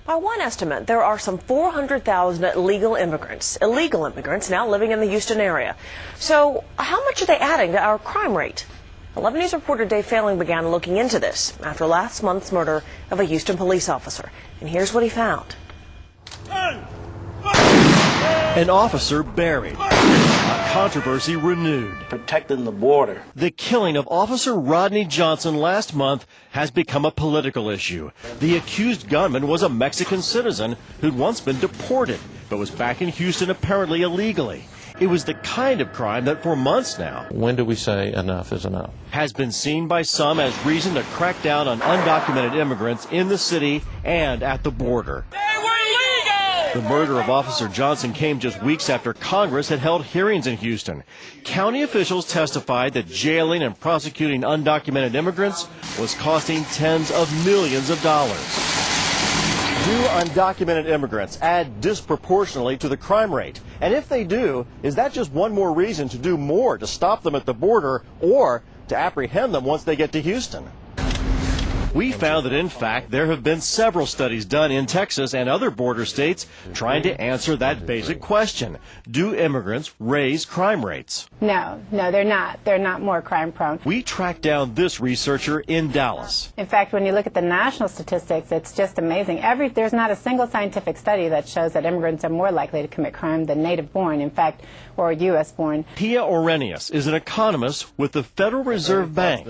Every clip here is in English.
By one estimate, there are some 400,000 illegal immigrants now living in the Houston area. So how much are they adding to our crime rate? 11 News reporter Dave Failing began looking into this after last month's murder of a Houston police officer. And here's what he found. An officer buried. A controversy renewed. Protecting the border. The killing of Officer Rodney Johnson last month has become a political issue. The accused gunman was a Mexican citizen who'd once been deported, but was back in Houston apparently illegally. It was the kind of crime that for months now, when do we say enough is enough, has been seen by some as reason to crack down on undocumented immigrants in the city and at the border. The murder of Officer Johnson came just weeks after Congress had held hearings in Houston. County officials testified that jailing and prosecuting undocumented immigrants was costing tens of millions of dollars. Do undocumented immigrants add disproportionately to the crime rate? And if they do, is that just one more reason to do more to stop them at the border or to apprehend them once they get to Houston? We found that, in fact, there have been several studies done in Texas and other border states trying to answer that basic question. Do immigrants raise crime rates? No, they're not. They're not more crime prone. We tracked down this researcher in Dallas. In fact, when you look at the national statistics, it's just amazing. There's not a single scientific study that shows that immigrants are more likely to commit crime than native-born, in fact, or U.S.-born. Pia Orenius is an economist with the Federal Reserve Bank.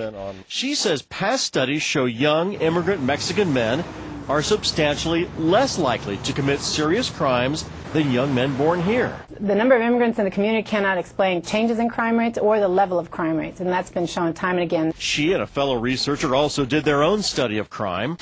She says past studies show young immigrant Mexican men are substantially less likely to commit serious crimes than young men born here. The number of immigrants in the community cannot explain changes in crime rates or the level of crime rates, and that's been shown time and again. She and a fellow researcher also did their own study of crime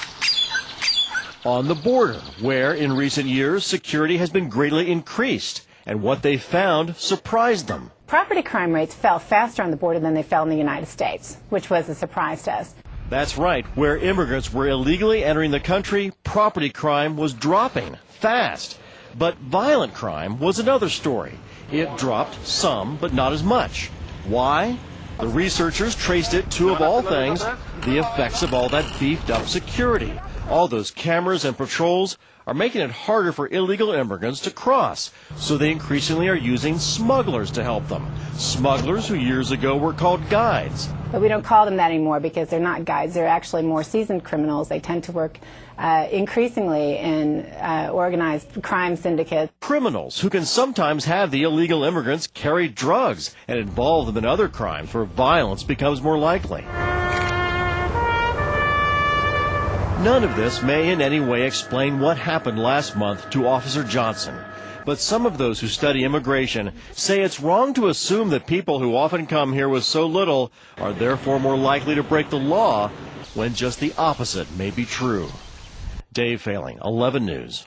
on the border, where in recent years security has been greatly increased, and what they found surprised them. Property crime rates fell faster on the border than they fell in the United States, which was a surprise to us. That's right. Where immigrants were illegally entering the country, property crime was dropping fast. But violent crime was another story. It dropped some, but not as much. Why? The researchers traced it to, of all things, the effects of all that beefed up security. All those cameras and patrols are making it harder for illegal immigrants to cross, so they increasingly are using smugglers to help them. Smugglers who years ago were called guides. But we don't call them that anymore because they're not guides. They're actually more seasoned criminals. They tend to work increasingly in organized crime syndicates. Criminals who can sometimes have the illegal immigrants carry drugs and involve them in other crimes where violence becomes more likely. None of this may in any way explain what happened last month to Officer Johnson. But some of those who study immigration say it's wrong to assume that people who often come here with so little are therefore more likely to break the law, when just the opposite may be true. Dave Failing, 11 News.